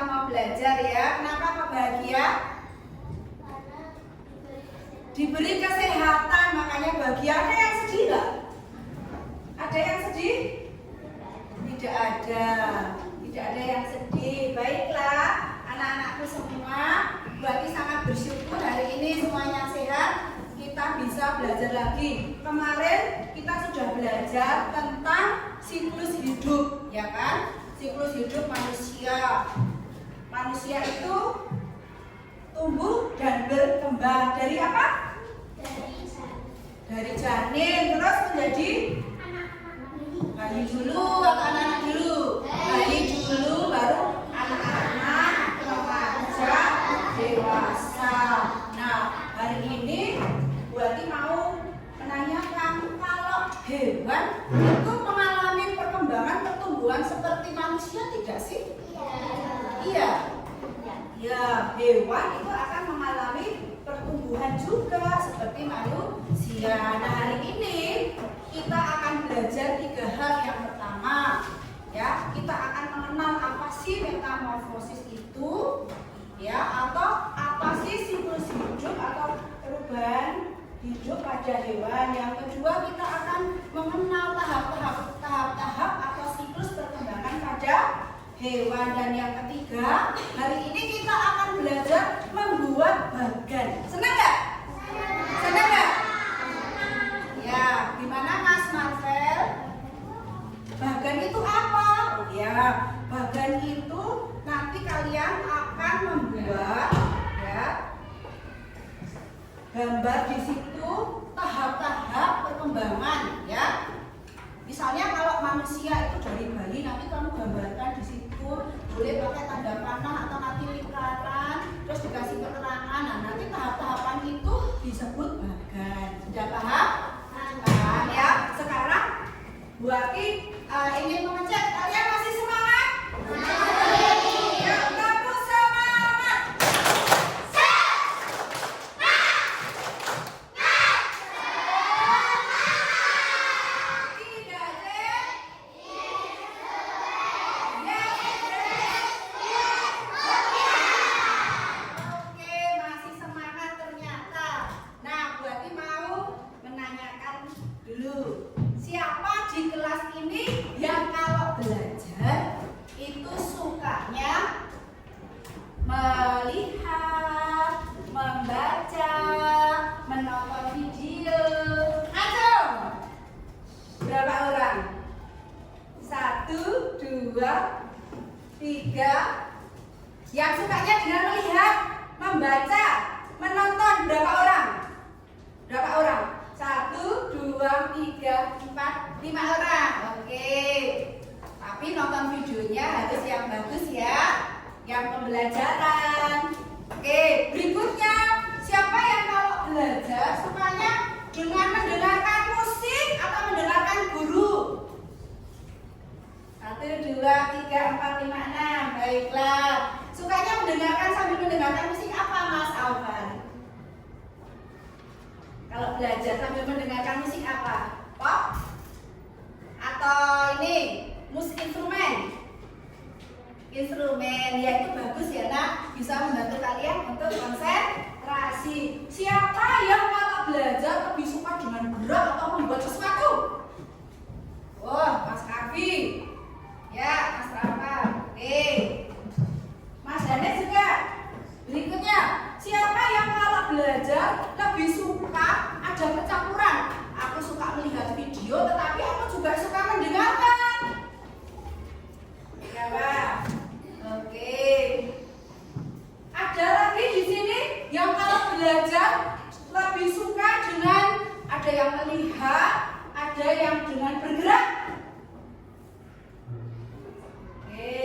mau belajar ya. Kenapa kok bahagia? Diberi kesehatan, makanya bahagia. Ada yang sedih nggak? Ada yang sedih? Tidak ada. Tidak ada yang sedih. Baiklah, anak-anakku semua, berarti sangat bersyukur hari ini semuanya sehat. Kita bisa belajar lagi. Kemarin kita sudah belajar tentang siklus hidup, ya kan? Siklus hidup manusia. Manusia itu tumbuh dan berkembang dari apa? Dari janin terus menjadi bayi dulu atau anak-anak dulu? Bayi dulu baru anak-anak, remaja, dewasa. Nah, hari ini berarti mau menanyakan kalau hewan itu mengalami perkembangan pertumbuhan seperti manusia tidak sih? Iya. Ya, hewan itu akan mengalami pertumbuhan juga seperti manusia. Nah, hari ini kita akan belajar 3 hal. Yang pertama, ya, kita akan mengenal apa sih metamorfosis itu, ya, atau apa sih siklus hidup atau perubahan hidup pada hewan. Yang kedua, kita akan mengenal tahap-tahap atau siklus perkembangan pada hewan. Dan yang ketiga, hari ini kita akan belajar membuat bagan. Senang nggak? Senang nggak? Ya, gimana Mas Marvel? Bagan itu apa? Ya, bagan itu nanti kalian akan membuat, ya, gambar di situ tahap-tahap perkembangan, ya. Misalnya kalau manusia itu dari bayi, nanti kamu gambarkan di situ, boleh pakai tanda panah atau nanti lingkaran, terus dikasih keterangan. Nah, nanti tahap-tahapan itu disebut bagan. Sudah paham? Paham ya. Sekarang Bu Aki ingin mengecek kalian masih semangat? Ya, kamu semangat. Siapa di kelas ini yang kalau belajar itu sukanya melihat, membaca, menonton video? Ayo, berapa orang? 1, 2, 3. Yang sukanya dengan melihat, membaca, menonton berapa orang? Berapa orang? 1, 2, 3, 4, 5 orang. Oke. Tapi nonton videonya harus yang bagus ya, yang pembelajaran. Oke, berikutnya siapa yang kalau belajar sukanya dengan mendengarkan musik atau mendengarkan guru? 1, 2, 3, 4, 5, 6. Baiklah. Sukanya mendengarkan sambil mendengarkan musik apa Mas Alvan? Kalau belajar sambil mendengarkan musik apa? Pop? Atau ini musik instrumen? Instrumen, ya itu bagus ya nak, bisa membantu kalian untuk konsentrasi. Siapa yang kalau belajar lebih suka dengan gerak atau membuat sesuatu? Wah, Mas Kavi. Ya, Mas Rafa. Oke. Mas Danes juga. Berikutnya, siapa yang kalau belajar lebih suka ada percampuran? Aku suka melihat video, tetapi aku juga suka mendengarkan. Ya, Pak. Oke. Ada lagi di sini yang kalau belajar lebih suka dengan ada yang melihat, ada yang dengan bergerak. Oke,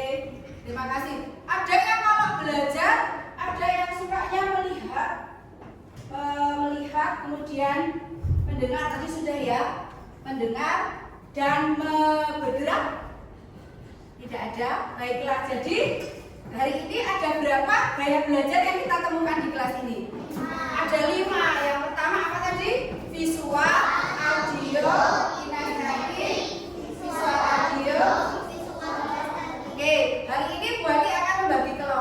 terima kasih. Ada yang kalau belajar, ada yang sukanya melihat, kemudian mendengar. Tadi sudah ya, mendengar dan bergerak. Tidak ada. Baiklah, jadi hari ini ada berapa gaya belajar yang kita temukan di kelas ini? Ada 5. Yang pertama apa tadi? Visual, audio, kinestetik, visual audio. Oke, hari ini Bu Ati akan membagi kelompok.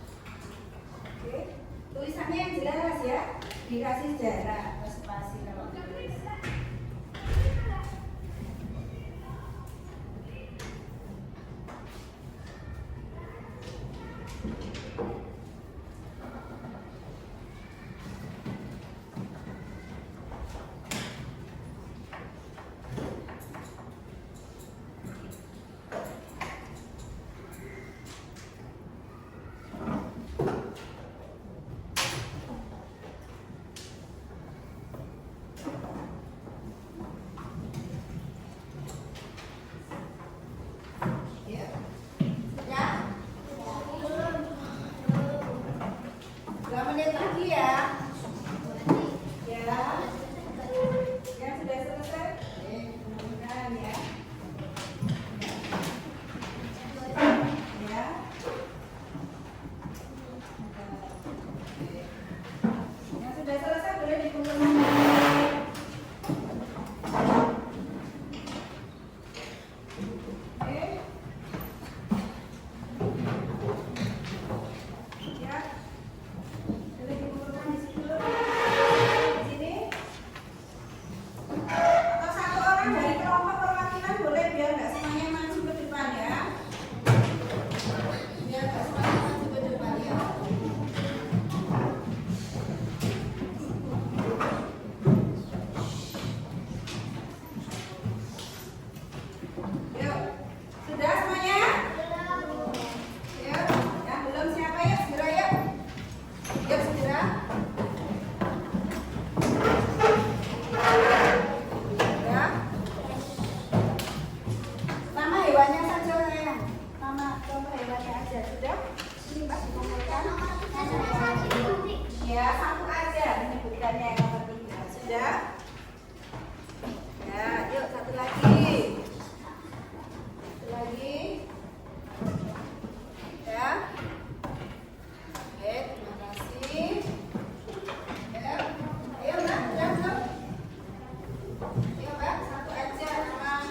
Ayo Mbak, satu aja sama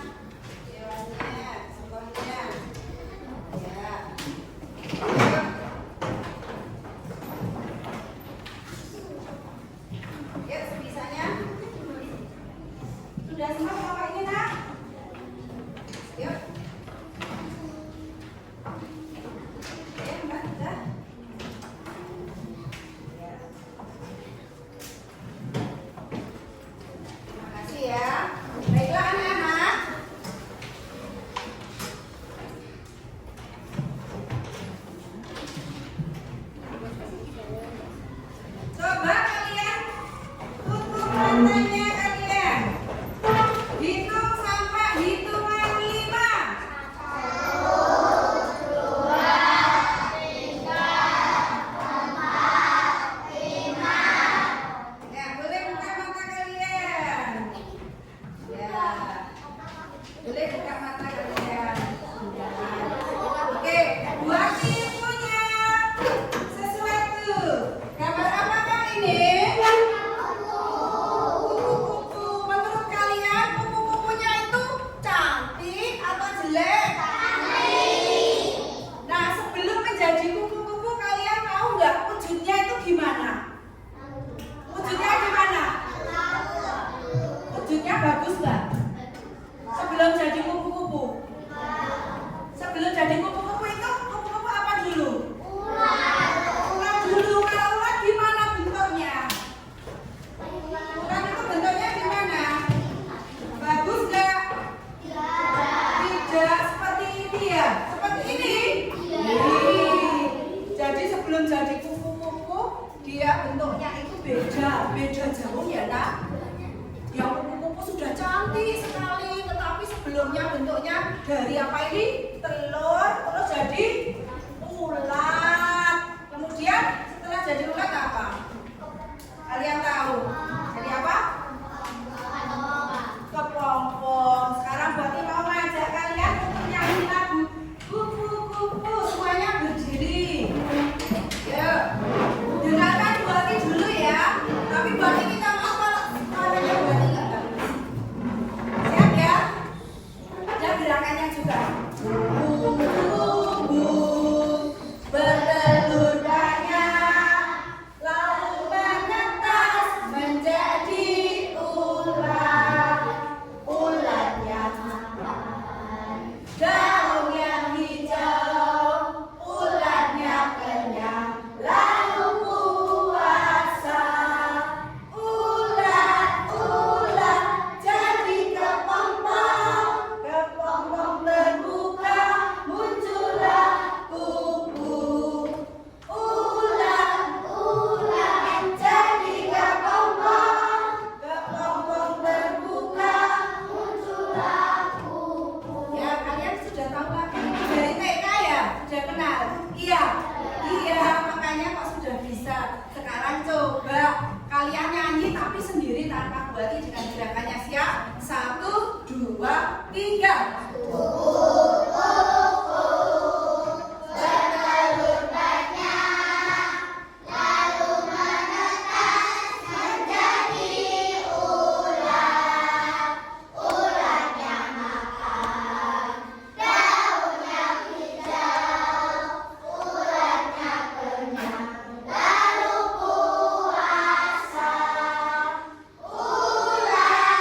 jawabannya, contohnya. Ya. Ayo. Ya, sebisanya. Sudah semua Bapak ini, Nak? Yuk. Ya, Mbak, sudah. Ya. Terima kasih ya. Baiklah anak-anak. Coba kalian tutup matanya kalian. Hitung sampai hitungan 5. Ya, boleh buka mata kalian. Ya. Boleh buka mata kalian. Oke, buat ibunya sesuatu. Gambar apakah ini? Kupu-kupu. Menurut kalian kupu-kupunya itu cantik atau jelek? Nah, sebelum menjadi kupu-kupu kalian tahu nggak wujudnya itu gimana? Wujudnya gimana? Wujudnya bagus nggak? Sebelum jadi kupu-kupu. Sebelum jadi kupu-kupu itu kupu-kupu apa dulu? Ulat dulu. Kalau ulat gimana bentuknya? Ulat itu bentuknya gimana? Bagus nggak? Tidak seperti ini ya? Seperti ini? Jadi sebelum jadi kupu-kupu dia bentuknya itu beda jauh ya Nak? Yang kupu-kupu sudah cantik sekali, tetapi sebelumnya bentuknya dari apa ini? Telur, terus jadi ulat. Kemudian setelah jadi ulat apa? Kalian tahu? Jadi apa? Kepompong. Sekarang berarti mau ngajak kalian untuk nyanyi lagu kupu-kupu. Semuanya berdiri. Yuk. Dengarkan berarti dulu ya. Tapi berarti kita mau suaranya berarti nggak bagus. Siap ya? Dan gerakannya juga. Kupu-kupu bertelur banyak, lalu menetas menjadi ulat. Ulatnya makan daun yang hijau, ulatnya kenyang, lalu puasa. Ulat jadi kepompong, kepompong terbuka, muncullah kupu. Ulat jadi kepompong, kepompong terbuka, muncullah kupu. Ya, kalian sudah tahu lagi ini dari TK ya? Sudah kenal? Iya. Iya, makanya kok sudah bisa. Sekarang coba kalian nyanyi tapi sendiri tanpa buati dengan gerakannya. Siap? 1, 2, 3. Bertelur banyak, lalu menetas menjadi ulat. Ulatnya makan daun yang hijau, ulatnya kenyang, lalu puasa. Ulat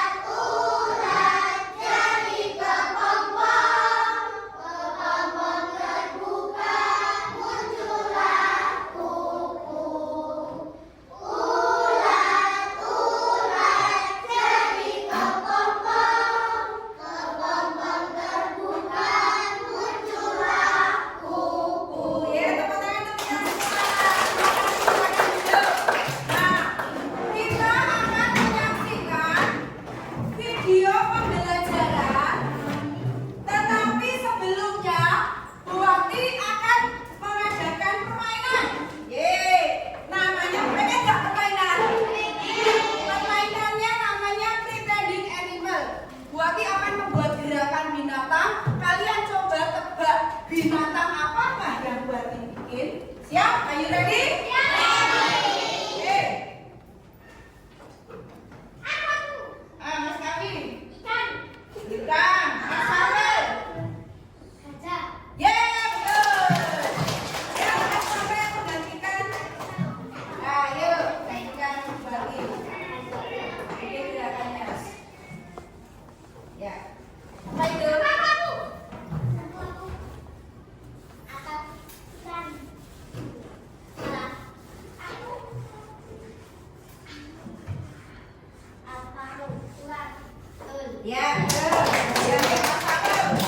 Ya, betul. Ya, satu.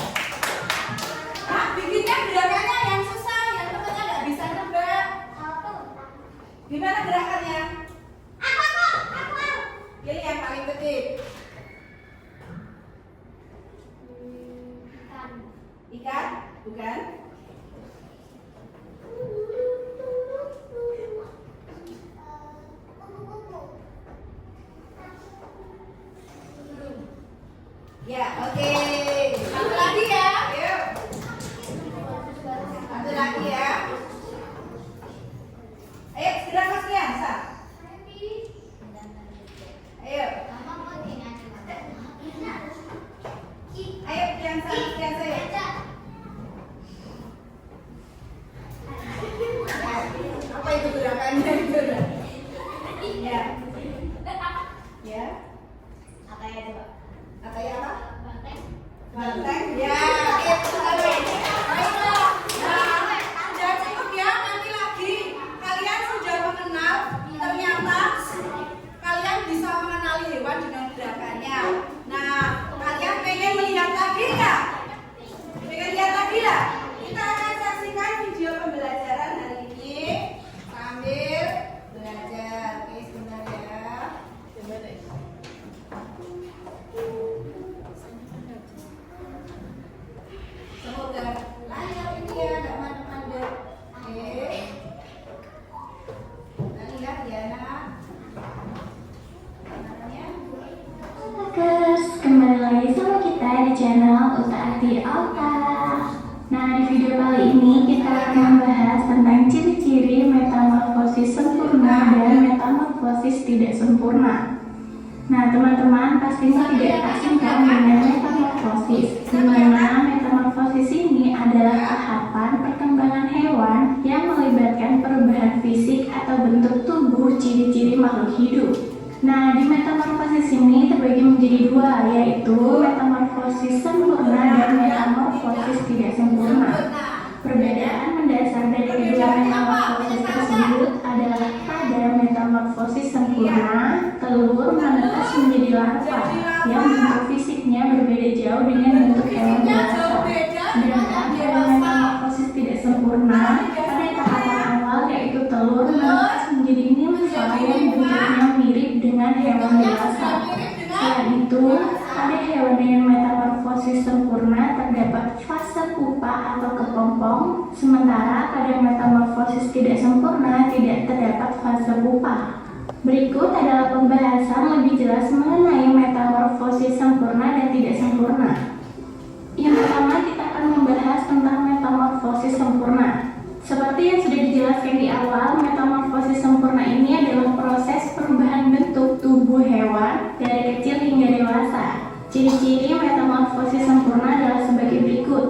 Nah, bikinnya gerakannya yang susah, yang teman-teman nggak bisa nebak. Gimana gerakannya? Pilih yang paling kecil. Ikan? Bukan? Ya, oke. Satu lagi ya. Yuk. Satu lagi ya. Ayo, segera Mas Kiansa. Ayo. Ayo, Kiansa ya. Apa itu gerakannya? Ya. Ya. Apa ya coba? Katanya apa? Banteng. Ya, itu tadi. Baiklah. Nah, sudah cukup ya. Nanti lagi kalian sudah mengenal. Ternyata kalian bisa mengenali hewan dengan gerakannya. Nah, kalian pengen melihat lagi nggak? Pengen lihat lagi nggak? Kita akan saksikan video pembelajaran hari ini sambil belajar. Oke, sebentar ya. Coba deh. Semoga layar ini ya nggak mandek-mandek. Oke. Nah, lihat ya nak. Namanya. Guys, kembali lagi sama kita di channel Uta-Ati Alta. Nah, di video kali ini kita akan membahas tentang ciri-ciri metamorfosis sempurna dan metamorfosis tidak sempurna. Nah, teman-teman pastinya tidak asing kan dengan metamorfosis, di mana metamorfosis ini adalah tahapan perkembangan hewan yang melibatkan perubahan fisik atau bentuk tubuh ciri-ciri makhluk hidup. Nah, di metamorfosis ini terbagi menjadi dua, yaitu metamorfosis sempurna dan metamorfosis tidak sempurna. Perbedaan mendasar dari kedua metamorfosis tersebut adalah pada metamorfosis sempurna, telur menetas menjadi larva yang bentuk fisiknya berbeda jauh dengan bentuk hewan dewasa. Sedangkan pada metamorfosis tidak sempurna, pada tahapan awal yaitu telur menetas menjadi nimfa yang bentuknya mirip dengan hewan dewasa. Selain itu, pada hewan dengan metamorfosis sempurna terdapat fase pupa atau kepompong, sementara pada metamorfosis tidak sempurna tidak terdapat fase pupa. Berikut adalah pembahasan lebih jelas mengenai metamorfosis sempurna dan tidak sempurna. Yang pertama, kita akan membahas tentang metamorfosis sempurna. Seperti yang sudah dijelaskan di awal, metamorfosis sempurna ini adalah proses perubahan bentuk tubuh hewan dari kecil hingga dewasa. Ciri-ciri metamorfosis sempurna adalah sebagai berikut.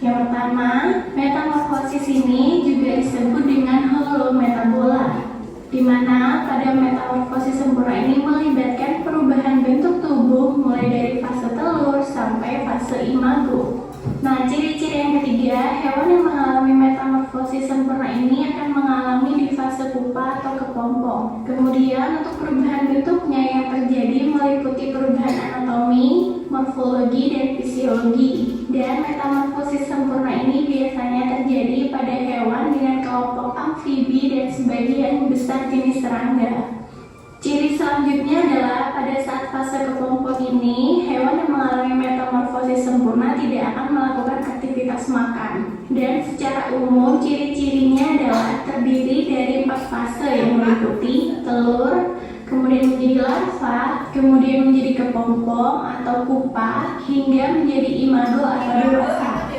Yang pertama, metamorfosis ini juga disebut dengan holometabola, di mana pada metamorfosis sempurna ini melibatkan perubahan bentuk tubuh mulai dari fase telur sampai fase imago. Nah, ciri-ciri yang ketiga, hewan yang mengalami metamorfosis sempurna ini akan mengalami di fase pupa atau kepompong. Kemudian untuk perubahan bentuknya yang terjadi meliputi perubahan anatomi, morfologi, dan fisiologi. Dan metamorfosis sempurna ini biasanya terjadi pada hewan dengan kelompok amfibi dan sebagian besar jenis serangga. Ciri selanjutnya adalah pada saat fase kepompong ini, hewan yang mengalami metamorfosis sempurna tidak akan melakukan aktivitas makan. Dan secara umum, ciri-cirinya adalah terdiri dari 4 fase yang meliputi telur, kemudian menjadi larva, kemudian menjadi kepompong atau pupa, hingga menjadi imago atau dewasa.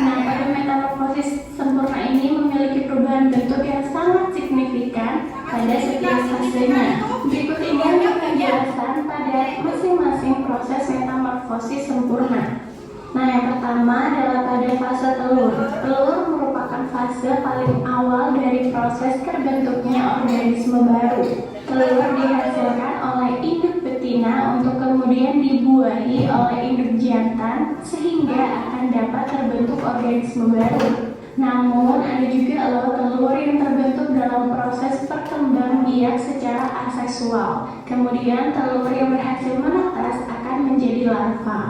Nah, pada metamorfosis sempurna ini memiliki perubahan bentuk yang sangat signifikan pada setiap fasenya. Berikut ini adalah penjelasan pada masing-masing proses metamorfosis sempurna. Nah, yang pertama adalah pada fase telur. Telur merupakan fase paling awal dari proses terbentuknya organisme baru. Telur dihasilkan oleh induk betina untuk kemudian dibuahi oleh induk jantan sehingga akan dapat terbentuk organisme baru. Namun ada juga telur yang terbentuk dalam proses perkembangbiak secara aseksual. Kemudian telur yang berhasil menetas akan menjadi menjadi larva.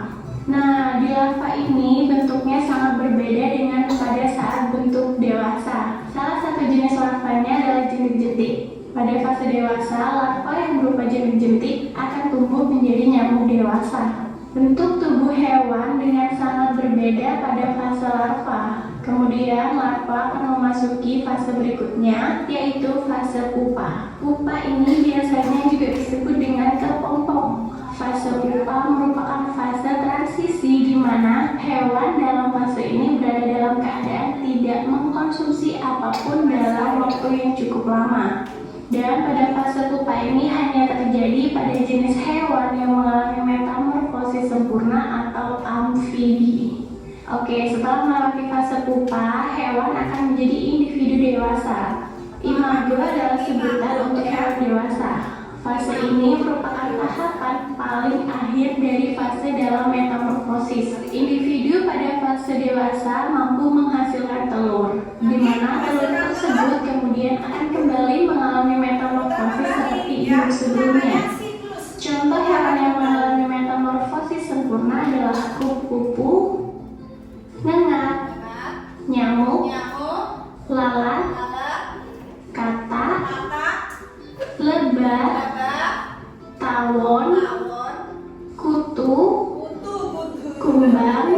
Nah, di larva ini bentuknya sangat berbeda dengan pada saat bentuk dewasa. Salah satu jenis larvanya adalah jentik-jentik. Pada fase dewasa, larva yang berupa jentik-jentik akan tumbuh menjadi nyamuk dewasa. Bentuk tubuh hewan dengan sangat berbeda pada fase larva. Kemudian larva akan memasuki fase berikutnya, yaitu fase pupa. Pupa ini biasanya juga disebut dengan kepompong. Fase pupa merupakan fase transisi di mana hewan dalam fase ini berada dalam keadaan tidak mengkonsumsi apapun dalam waktu yang cukup lama. Dan pada fase pupa ini hanya terjadi pada jenis hewan yang mengalami metamorfosis sempurna atau amfibi. Oke, setelah melewati fase pupa, hewan akan menjadi individu dewasa. Imago adalah sebutan untuk hewan dewasa. Fase ini merupakan tahapan paling akhir dari fase dalam metamorfosis. Individu pada fase dewasa mampu menghasilkan telur, di mana telur tersebut kemudian akan kembali mengalami metamorfosis seperti induk sebelumnya. Contoh hewan yang mengalami metamorfosis sempurna adalah kupu-kupu, ngengat, nyamuk, lalat, katak, lebah, tawon, kutu, kumbang,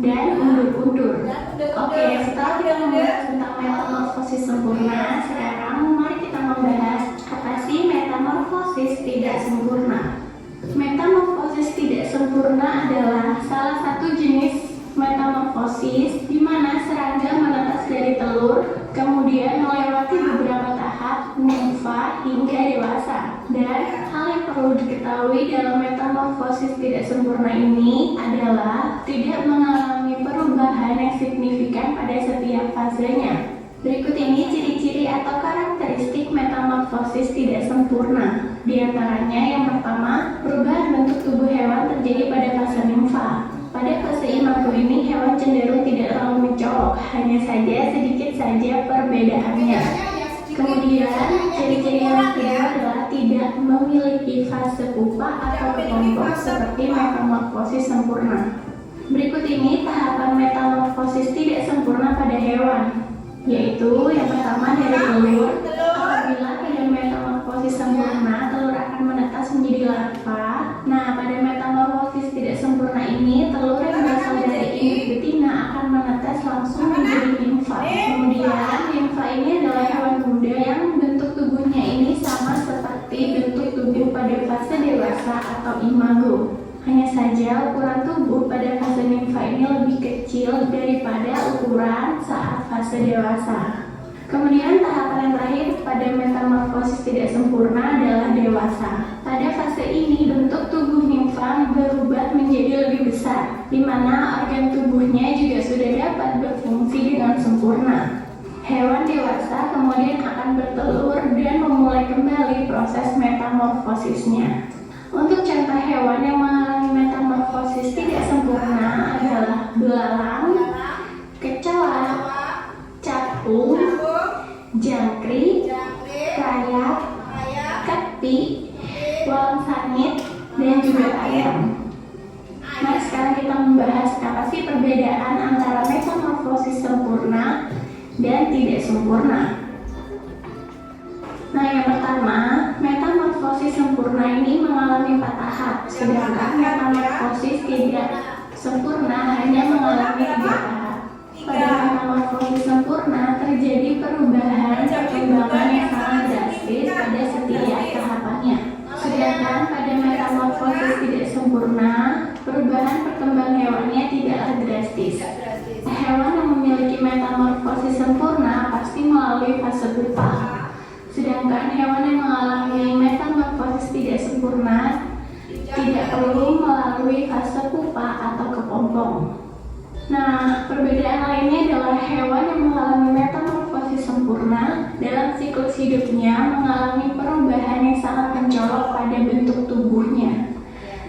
dan undur-undur. Oke, setelah kita membahas tentang metamorfosis sempurna, sekarang mari kita membahas apa sih metamorfosis tidak sempurna. Metamorfosis tidak sempurna adalah salah satu jenis metamorfosis di mana serangga menetas dari telur, kemudian melewati beberapa tahap nimfa hingga dewasa. Dan hal yang perlu diketahui dalam metamorfosis tidak sempurna ini adalah tidak mengalami perubahan yang signifikan pada setiap fasenya. Berikut ini ciri-ciri atau karakteristik metamorfosis tidak sempurna. Di antaranya yang pertama, perubahan bentuk tubuh hewan terjadi pada fase nimfa. Pada fase imago ini hewan cenderung tidak terlalu mencolok, hanya saja sedikit saja perbedaannya. Kemudian ciri-ciri yang kedua adalah tidak memiliki fase pupa atau kepompong seperti metamorfosis sempurna. Berikut ini tahapan metamorfosis tidak sempurna pada hewan, yaitu yang pertama dari telur. Apabila pada metamorfosis sempurna, telur akan menetas menjadi larva. Nah, pada metamorfosis tidak sempurna ini, telur yang berasal dari induk betina akan menetas langsung menjadi nimfa. Kemudian, nimfa ini adalah hewan muda yang bentuk tubuhnya ini sama seperti bentuk tubuh pada fase dewasa atau imago. Hanya saja ukuran tubuh pada fase nimfa ini lebih kecil daripada ukuran saat fase dewasa. Kemudian tahapan yang terakhir pada metamorfosis tidak sempurna adalah dewasa. Pada fase ini bentuk tubuh nimfa berubah menjadi lebih besar, di mana organ tubuhnya juga sudah dapat berfungsi dengan sempurna. Hewan dewasa kemudian akan bertelur dan memulai kembali proses metamorfosisnya. Untuk contoh hewan yang mengalami metamorfosis tidak sempurna adalah belalang, kecoa, capung, jangkrik, rayap, kepi, walang sangit, dan juga ayam. Nah, sekarang kita membahas apa sih perbedaan antara metamorfosis sempurna dan tidak sempurna. Nah, yang pertama, metamorfosis sempurna ini mengalami 4 tahap, sedangkan metamorfosis tidak sempurna hanya mengalami 3 tahap. Pada metamorfosis sempurna terjadi perubahan perkembangan yang sangat drastis pada setiap tahapannya. Sedangkan pada metamorfosis tidak sempurna, perubahan perkembangan hewannya tidaklah drastis. Hewan yang memiliki metamorfosis sempurna pasti melalui fase pupa. Sedangkan hewan yang mengalami metamorfosis tidak sempurna tidak perlu melalui fase pupa atau kepompong. Nah, perbedaan lainnya adalah hewan yang mengalami metamorfosis sempurna dalam siklus hidupnya mengalami perubahan yang sangat mencolok pada bentuk tubuhnya.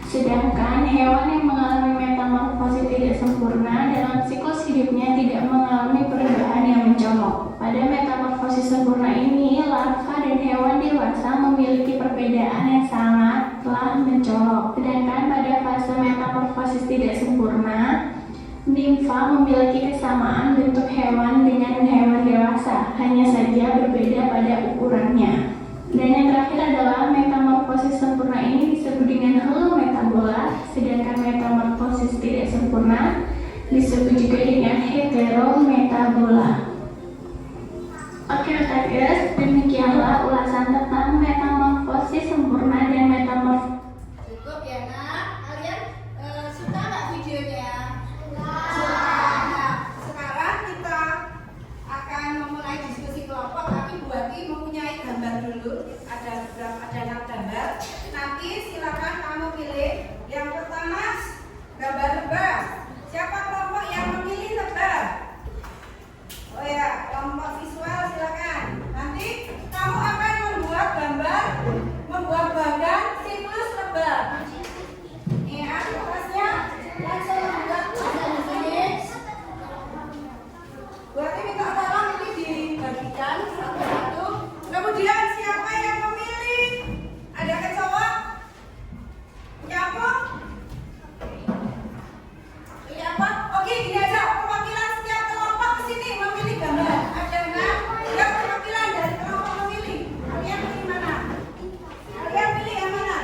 Sedangkan hewan yang mengalami metamorfosis tidak sempurna dalam siklus hidupnya tidak mengalami perubahan yang mencolok. Pada metamorfosis sempurna ini, larva dan hewan dewasa memiliki perbedaan yang sangatlah mencolok. Sedangkan pada fase metamorfosis memiliki kesamaan bentuk hewan dengan hewan dewasa, hanya saja berbeda pada ukurannya. Dan yang terakhir adalah metamorfosis sempurna ini disebut dengan holometabola, sedangkan metamorfosis tidak sempurna disebut juga dengan heterometabola. Oke otakers, demikianlah ulasan tentang metamorfosis sempurna dan metamorfosis. Cukup ya nak. Kalian suka nggak videonya? Suka. Nah, sekarang kita akan memulai diskusi kelompok. Tapi Bu Ati mempunyai gambar dulu. Ada 6 gambar. Nanti silakan kamu pilih. Yang pertama gambar lebah. Siapa kelompok yang memilih lebah? Oh ya, kelompok visual silakan. Nanti kamu akan membuat bagan siklus lebah. Ya, tugasnya langsung membuat bagan siklus. Berarti minta tolong ini dibagikan satu-satu. Kemudian siapa yang memilih? Ada kecoa? Nyamuk? Iya apa? Oke, gini aja. Perwakilan setiap kelompok ke sini memilih gambar. Ada enggak? Ya, perwakilan dari kelompok memilih. Kalian pilih mana? Kalian pilih yang mana?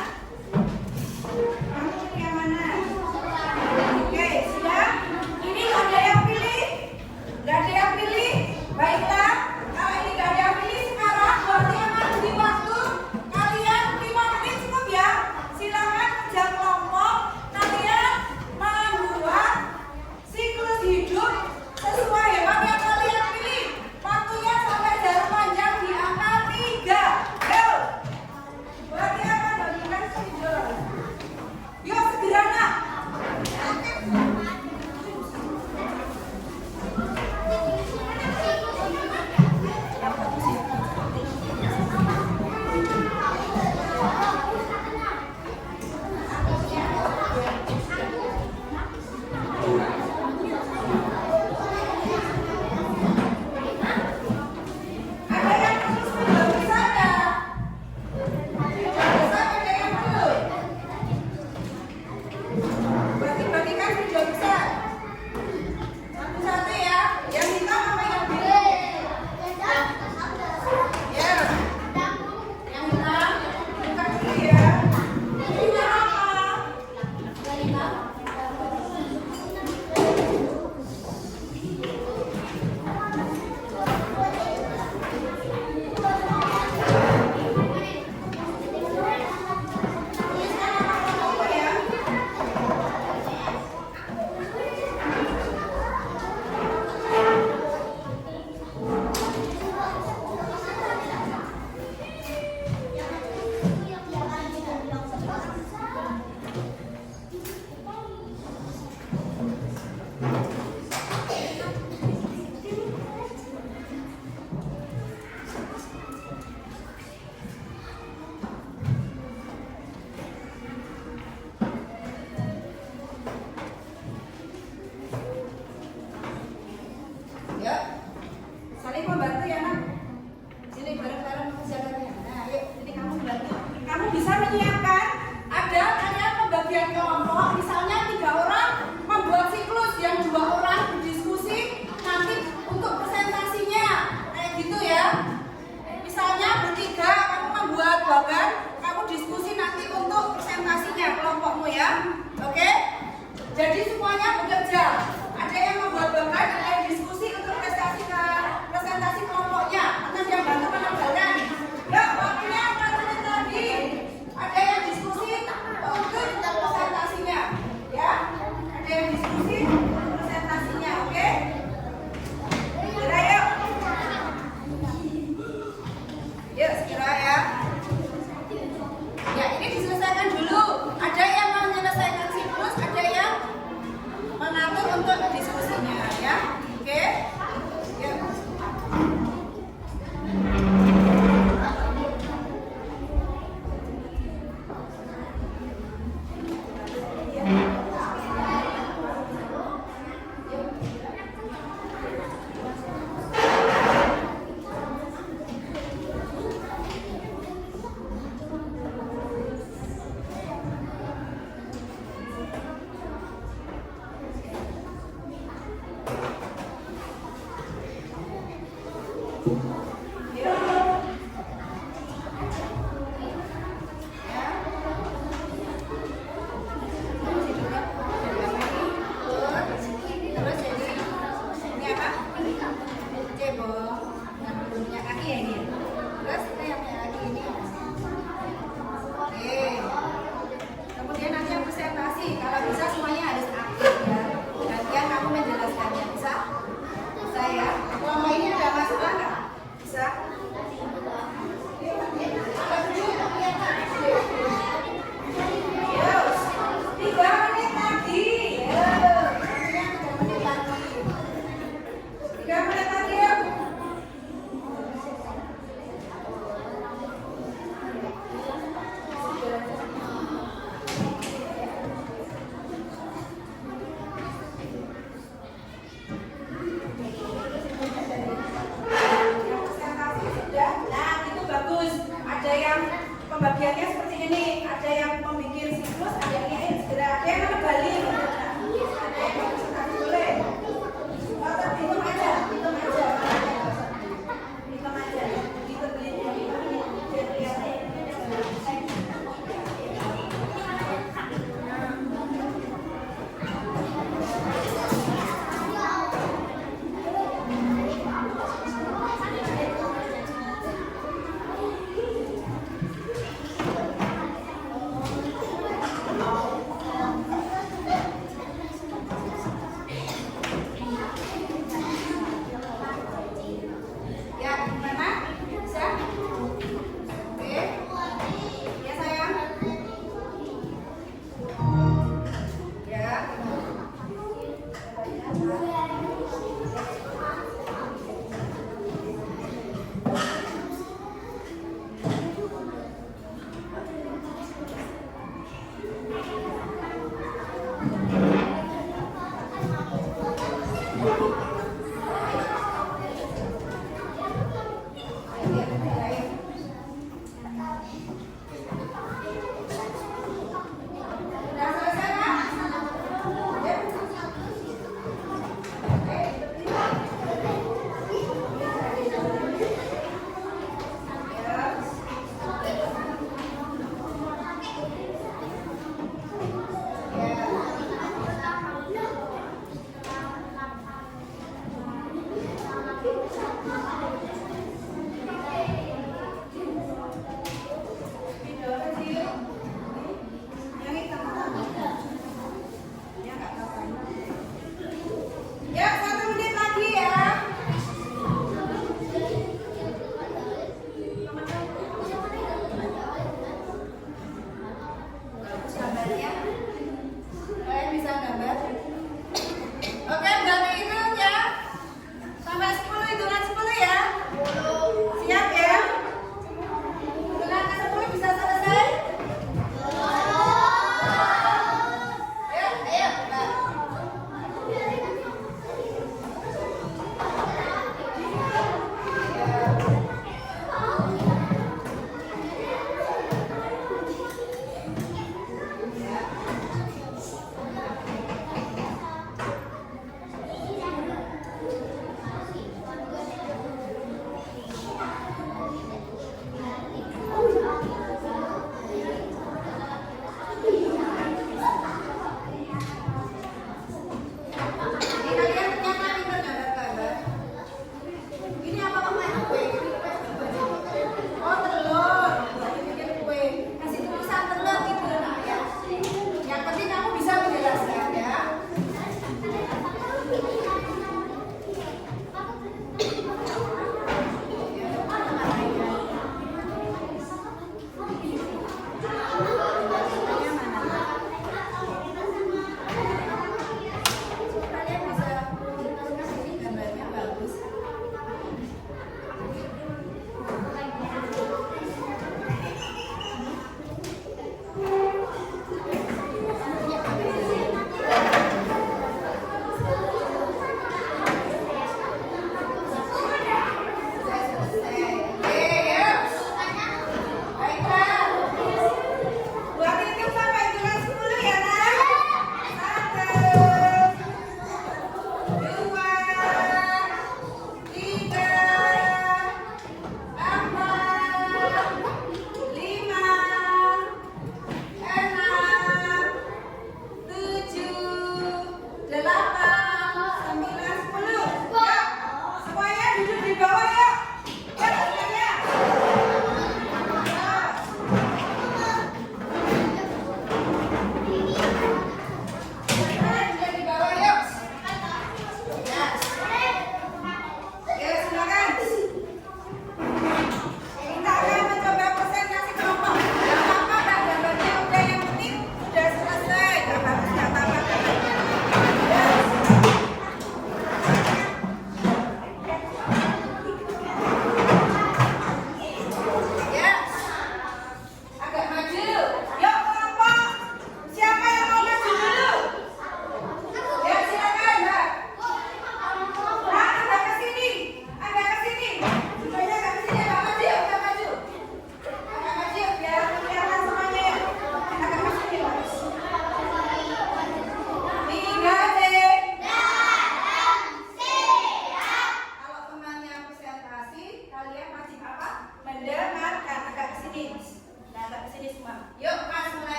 Kamu pilih yang mana? Oke, sudah? Ini nggak ada yang pilih? Nggak ada yang pilih? Baiklah. Kalau ini nggak ada yang pilih sekarang, berarti akan beri waktu kalian 5 menit cukup ya. Silakan kerja kelompok. Kalian membuat siklus hidup sesuai hewan yang kalian pilih. Waktunya sampai jarum panjang di angka 3. Go! Berarti akan bagikan video. Yuk segera nak. Ada yang khusus belum bisa nggak? Bisa ada yang belum? Berarti bagikan video bisa. Satu-satu ya. Yang hitam apa yang biru? Ya. Yang hitam. Buka dulu ya. Ini apa? Tuliskan nama kelompok ya.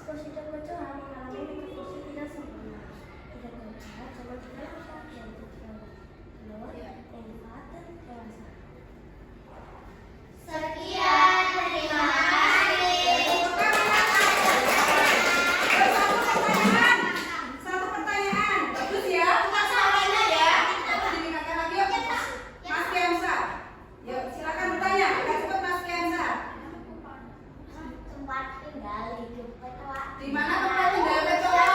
Diskusi terpecah mengalami diskusi tidak sempurna. Tidak terlihat coba kita lihat yang kedua, tempat dan rasa. Sekian, terima kasih. Satu pertanyaan, bagus ya. Masalahnya ya. Diingatkan lagi yuk, Mas Kiamsa. Yuk, silakan bertanya. Agak cepat Mas Kiamsa. Tempat tinggal hidup ketua. Di mana tempat tinggal kecoa?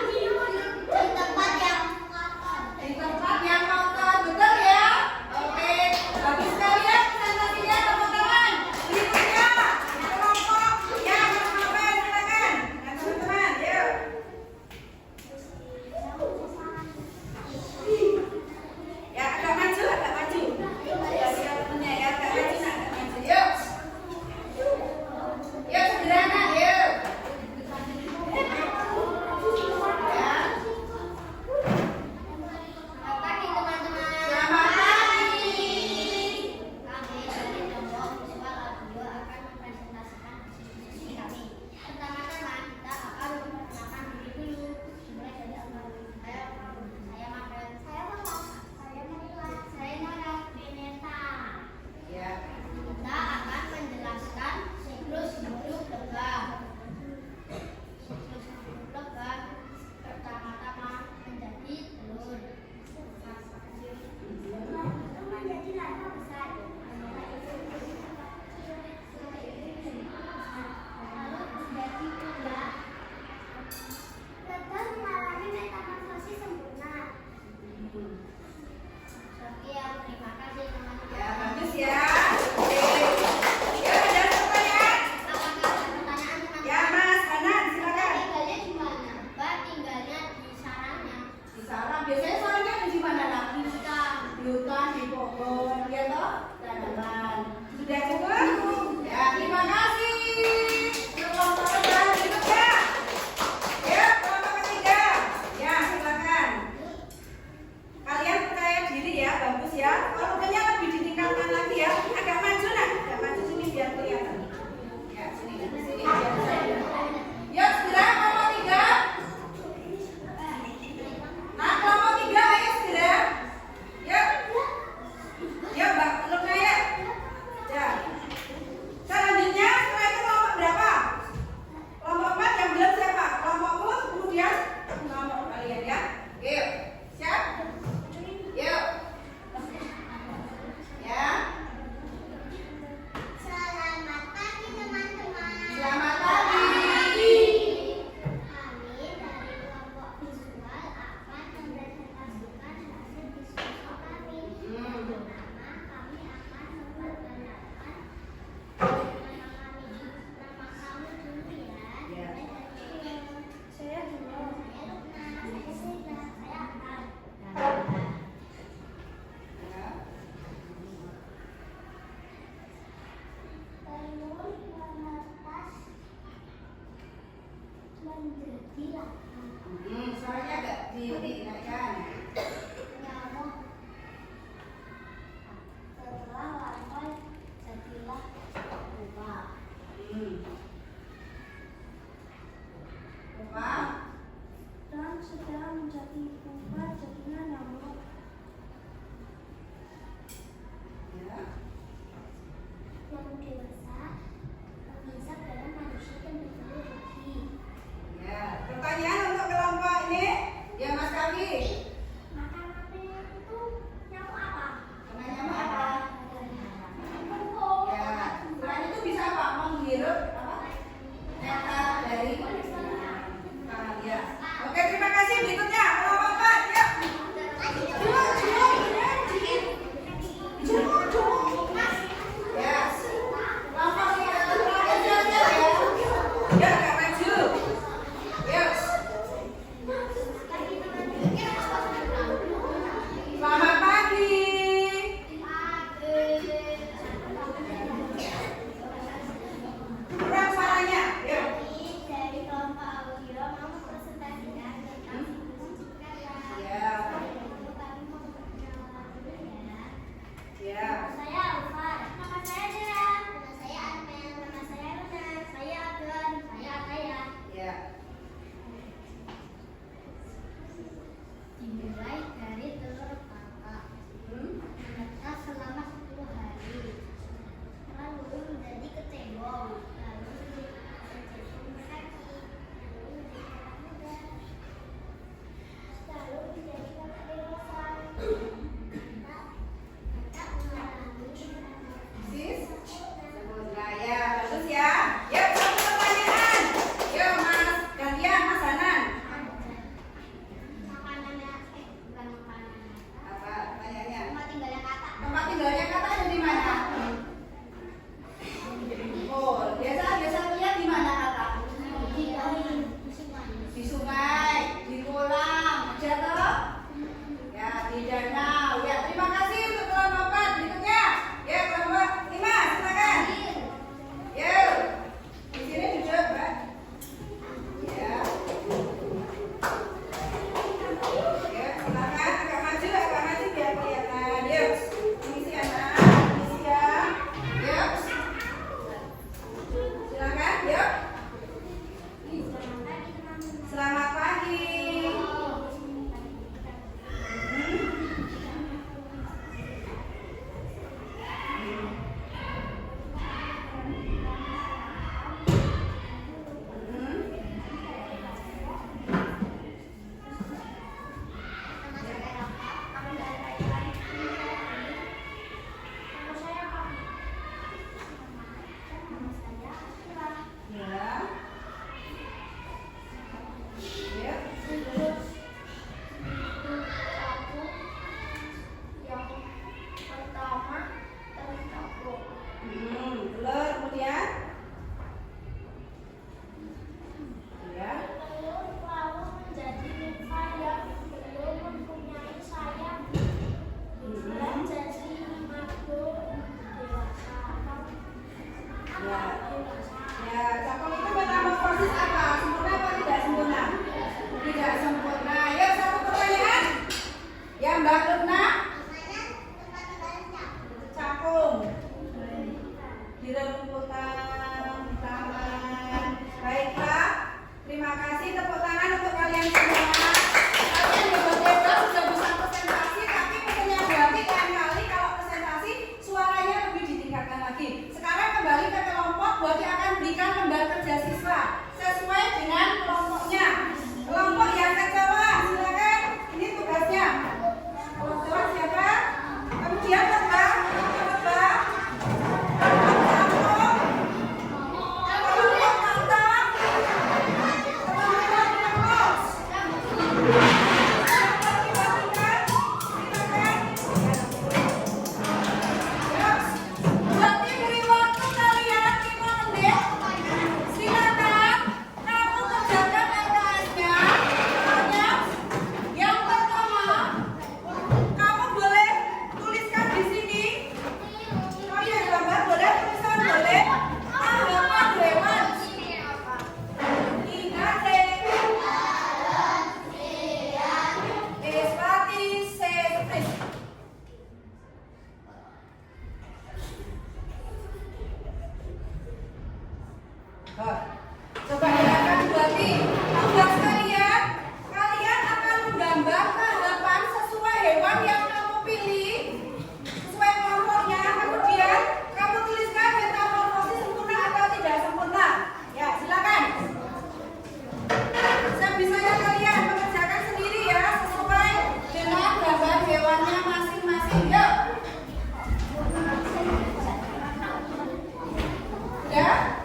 Di tempat yang kotor. Di tempat yang kotor, betul ya? Oke, bagus sekali ya presentasinya, tepuk tangan. Berikutnya, kelompok yang bermain, silakan. Dengan teman-teman, yuk. Ya, agak maju, agak maju. Ya, siap temennya ya, agak maju, agak maju. Yuk. Yuk, sederhana, yuk. Ya. Selamat pagi teman-teman. Selamat pagi. Kami dari kelompok visual audio akan mempresentasikan diskusi kami. Pertama-tama kita akan memperkenalkan diri dulu. Dimulai dari awal. Saya Makan. Saya Mama. Saya Marila. Saya Nora. Beneta. Ya. Kita akan menjelaskan siklus hidup lebah. Siklus hidup lebah pertama-tama menjadi telur. Menjadi larva besar. Lalu menjadi kuda. Lebah mengalami metamorfosis sempurna. Sekian, terima kasih teman-teman. Ya, bagus ya. Oke. Ya, ada pertanyaan? Apakah ada pertanyaan teman-teman? Ya, Mas Hanan, silakan. Tinggalnya di mana? Mbak tinggalnya di sarangnya. Di sarang, biasanya sarangnya di mana nak? Di hutan. Di hutan, di pohon, ya toh? Tanaman. Sudah cukup? Ya, terima kasih. Kelompok kedua berikutnya. Ya, kelompok ketiga. Ya, silakan. Kalian percaya diri ya, bagus ya. Volumenya lebih ditingkatkan lagi ya. Agak maju nak, agak maju sini biar kelihatan. Ya, sini biar kelihatan. Yuk, segera kelompok tiga. Nah, kelompok tiga, ayo segera. Yuk. Yuk, Mbak, belum ya. Ya. Selanjutnya, setelah itu kelompok berapa? Kelompok 4 yang belum siapa? Kelompokku, kemudian kelompok kalian ya. Yuk, siap? Yuk. Ya. Selamat pagi teman-teman. Selamat pagi. Kami dari kelompok visual akan mempresentasikan hasil diskusi kami. Pertama, kami akan memperkenalkan nama kami dulu ya. Ya. Saya Dino. Saya Luna. Saya Sheila. Saya Akan. Ya. Telur menetas menjadi larva. Suaranya agak dinaikkan. Nyamuk. Setelah larva jadilah pupa. Pupa. Dan setelah menjadi pupa jadilah nyamuk. Ya. Yang dewasa mengisap dalam manusia dan bertelur lagi. Ya. Pertanyaan untuk kelompok ini, ya Mas Kami. Makanannya itu nyamuk apa? Kena nyamuk apa? Kumpul. Ya. Selain itu bisa apa? Menghirup apa? Nektar dari ya. Oke, terima kasih. Berikutnya kelompok 4. Yuk. Ya. Kelompok 3 terakhir ya. Ya, agak maju. Yuk. Selamat pagi. Kurang suaranya. Yuk. Dari Nih, tugas kalian, kalian akan menggambar tahapan sesuai hewan yang kamu pilih, sesuai kelompoknya. Kemudian kamu tuliskan metamorfosis sempurna atau tidak sempurna. Ya, silakan. Sebisanya kalian mengerjakan sendiri ya, sesuai dengan gambar hewannya masing-masing. Yuk. Ya.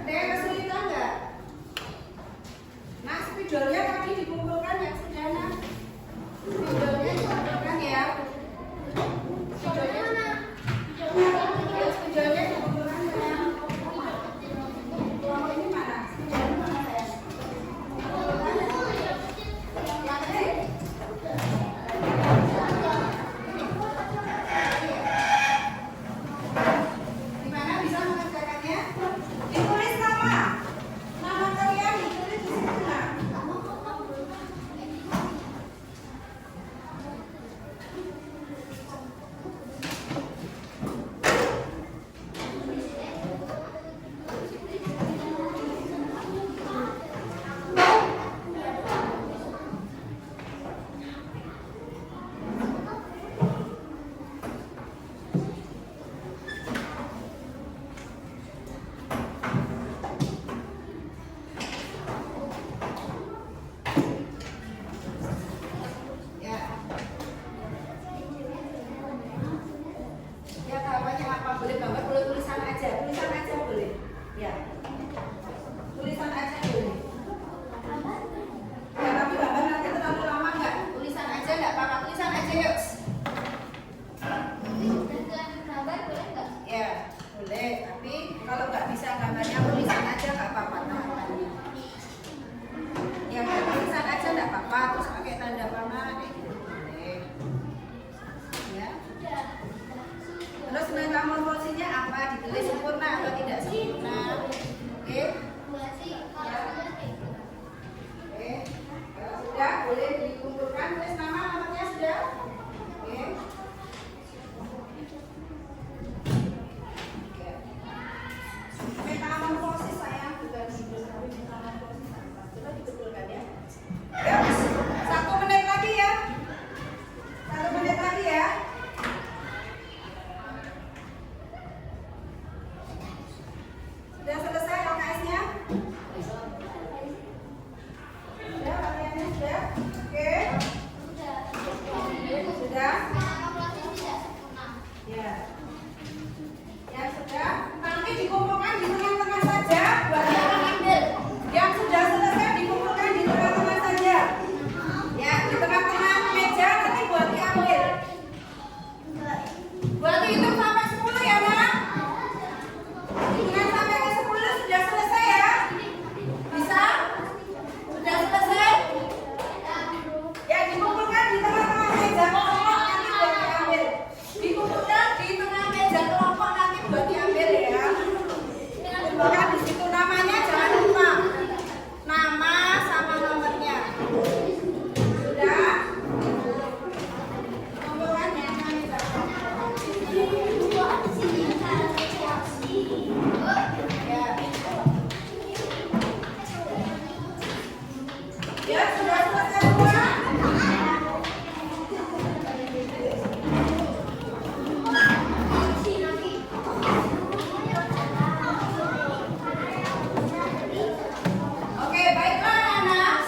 Ada yang kesulitan nggak? Nah, spidolnya tadi dikumpulkan ya, Sudana. Spidolnya dikumpulkan ya. Spidolnya dikumpulkan ya. Kelompok ini mana? Spidolnya mana ya? Yang ini? Di mana bisa mengerjakannya? Ditulis nama kalian ditulis di situ nah. Ya. Ya tahapannya apa? Boleh gambar, boleh tulisan aja boleh. Ya. Tulisan aja boleh. Ya, tapi gambar nanti terlalu lama nggak? Tulisan aja nggak apa-apa, tulisan aja yuk. Ya, boleh. Tapi kalau nggak bisa gambarnya tulisan aja nggak apa-apa tahapannya. Ya, tulisan aja nggak apa-apa. Terus pakai tanda panah kayak gitu boleh. Ya. Terus metamorfosisnya apa? Ditulis sempurna atau tidak sempurna? Oke. Oke. Kalau sudah boleh dikumpulkan. Tulis nomornya sudah. Oke. Oke. Metamorfosis sayang bukan hidup, tapi metamorfosis apa? Coba dibetulkan ya. Yuk, 1 menit lagi ya. 1 menit lagi ya. Sudah selesai LKS-nya? Sudah, latihannya sudah? Oke. Sudah? Ya. Ya sudah. Nanti dikumpulkan di tengah-tengah saja buat yang ambil. Yang sudah selesai dikumpulkan di tengah-tengah saja. Ya, di tengah-tengah meja nanti buat diambil. Buat dihitung sampai 10 ya, Mak. Hitungan sampai ke 10 sudah selesai ya? Bisa? Sudah selesai? Ya, dikumpulkan di tengah-tengah meja kelompok nanti buat diambil. Dikumpulkan di tengah meja kelompok nanti buat diambil ya. Kumpulkan di situ namanya jangan lupa. Nama sama nomornya. Sudah? Kumpulkan ya meja. Ya, sudah selesai semua? Oke, baiklah anak.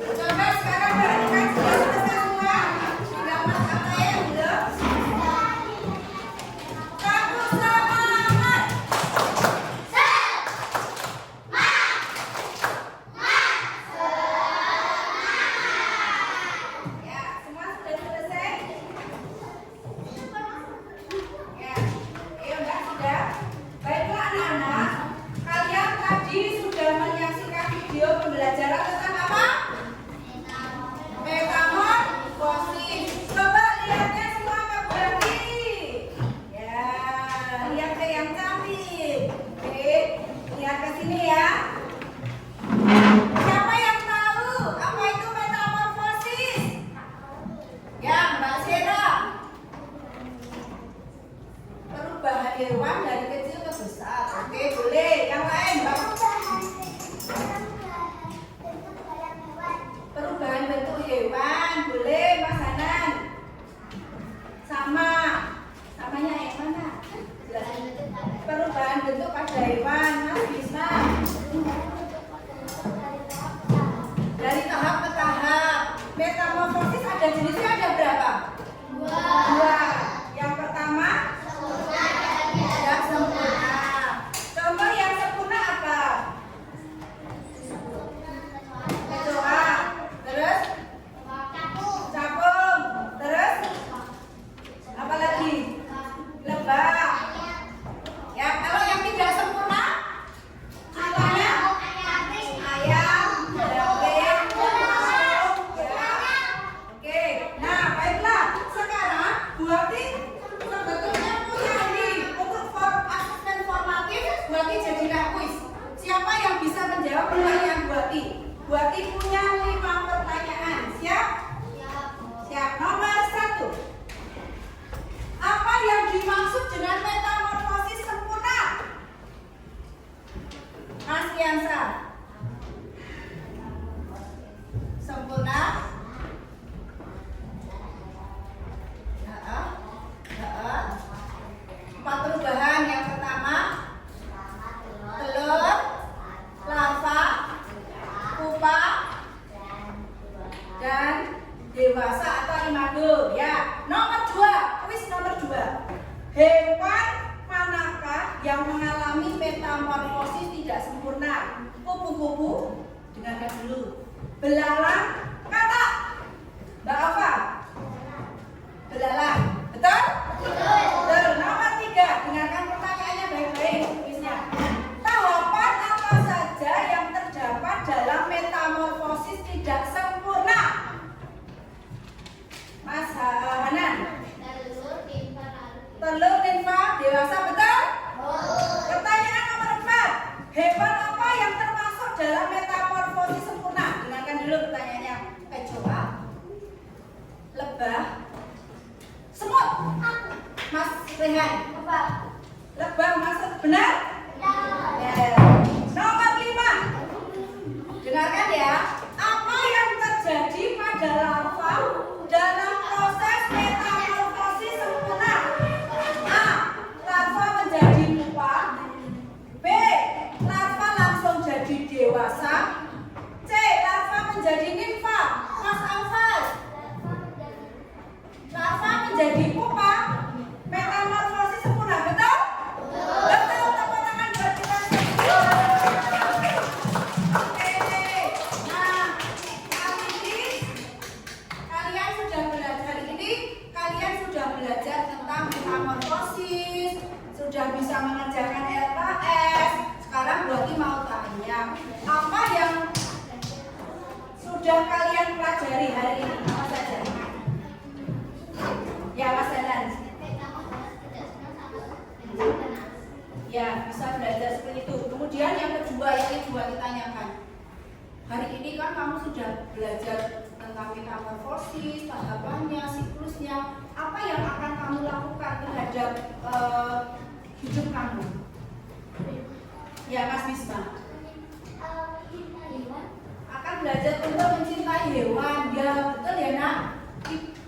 Coba sekarang perhatikan sudah selesai semua. Tinggal Mas apa ya belum? Kamu semangat. bentuk hewan, boleh Mas Hanan. Samanya yang mana? Perubahan bentuk pada hewan, Mas Bisma. Dari tahap ke tahap. Metamorfosis ada jenisnya ada berapa? Dua. Yang pertama tidak sempurna. Contoh yang sempurna apa? Kecoa. Terus capung. Terus apa lagi? Lebah. Ya, kalau yang tidak sempurna contohnya ayam, bebek, burung, ya. Oke. Nah, baiklah. Sekarang Buati sebetulnya punya ini untuk asesmen formatif. Buati jadikan kuis. Siapa yang bisa menjawab pertanyaan Buati? Buati punya 5 pertanyaan. Siap? Siap. Nomor 1. Apa yang dimaksud dengan metamorfosis sempurna? Mas Kiansa. Sempurna? Empat perubahan. Yang pertama telur, larva, pupa, dan dewasa atau imago. Ya. Nomor 2, kuis nomor 2. Hewan manakah yang mengalami metamorfosis tidak sempurna? Kupu-kupu, dengarkan dulu. Belalang, katak. Mbak Alfa. Belalang, betul? Betul. Nomor 3, dengarkan pertanyaannya baik-baik. Kuisnya. Tahapan apa saja yang terdapat dalam metamorfosis tidak sempurna? Mas Hanan. Telur, nimfa, dewasa, betul? Pertanyaan nomor 4. Hewan apa yang termasuk dalam metamorfosis sempurna? Dengarkan dulu pertanyaannya. Kecoa, lebah, semut. Mas Rehan. Lebah masuk benar? Ya. Nomor 5. Dengarkan ya. Apa yang terjadi pada larva dalam proses metamorfosis sempurna? A. Larva menjadi pupa. B. Larva langsung jadi dewasa. C. Larva menjadi nimfa. Mas Alfas. Larva menjadi pupa. Metamorfosis sempurna, betul? Betul. Tepuk tangan buat kita semua. Oke. Nah, kali ini kalian sudah belajar tentang metamorfosis, sudah bisa mengerjakan LKS. Sekarang Buati mau tanya, apa yang sudah kalian pelajari hari ini? Apa saja? Ya, Mas Danan. Ya, bisa belajar seperti itu. Kemudian yang kedua yang ingin Buati tanyakan. Hari ini kan kamu sudah belajar tentang metamorfosis, tahapannya, siklusnya. Apa yang akan kamu lakukan terhadap hidup kamu? Ya, Mas Bisma. Akan belajar untuk mencintai hewan. Ya, betul ya, Nak?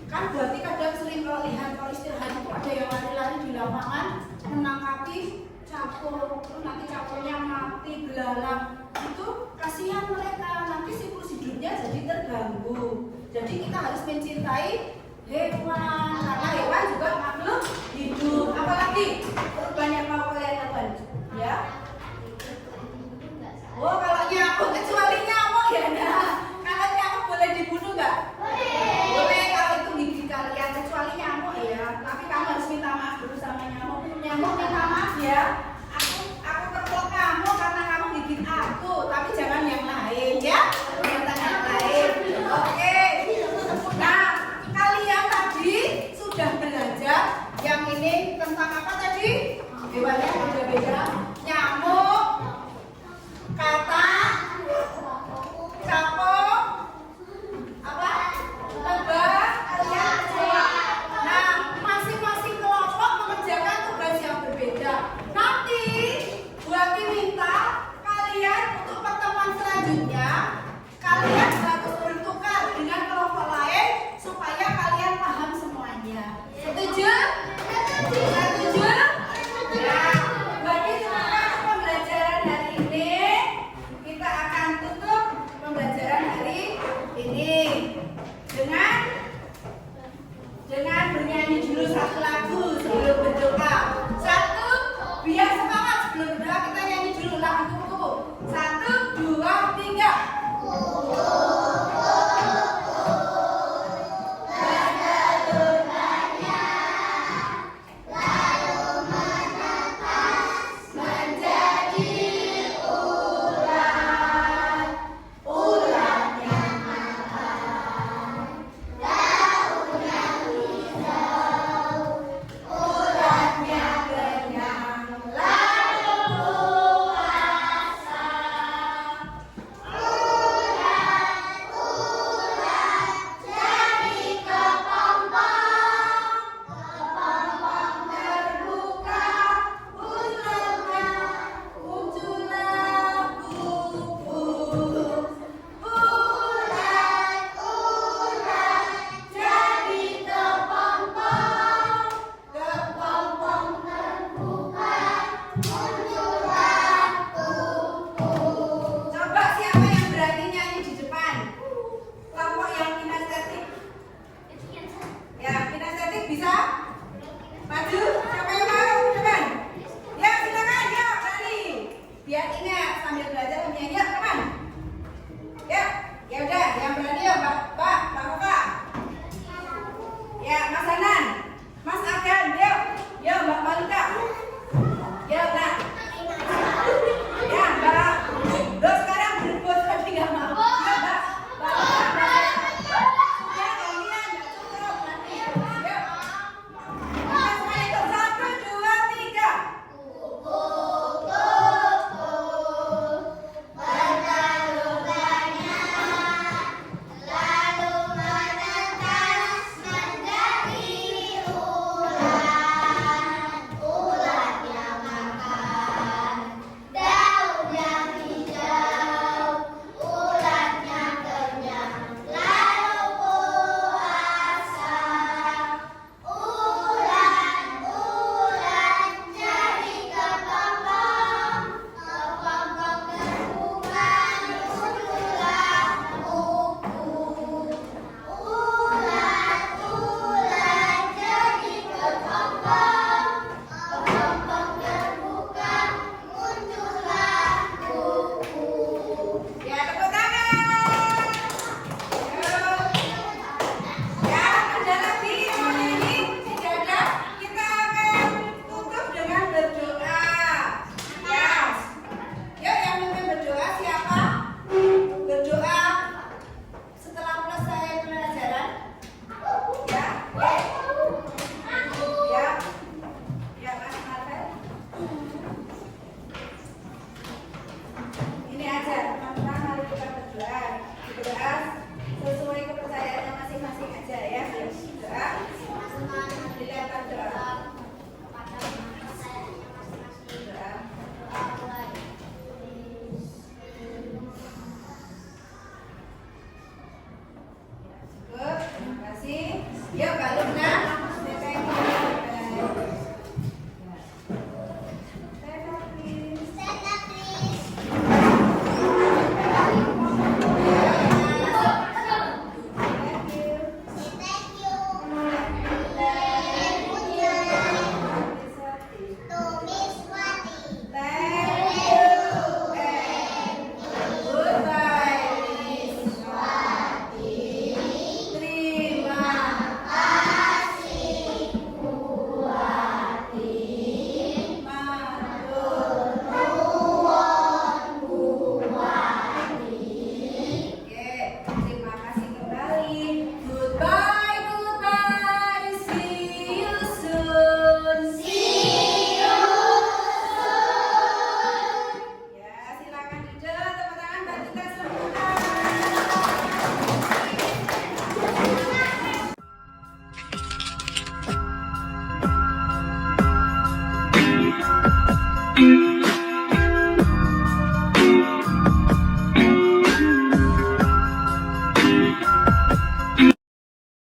Kan berarti kadang sering kalau lihat kalau istirahat itu ada yang lari-lari di lapangan menangkapi capung, terus nanti capungnya mati, belalang. Itu kasihan mereka, nanti siklus hidupnya jadi terganggu. Jadi kita harus mencintai hewan, karena hewan juga makhluk hidup. Apalagi banyak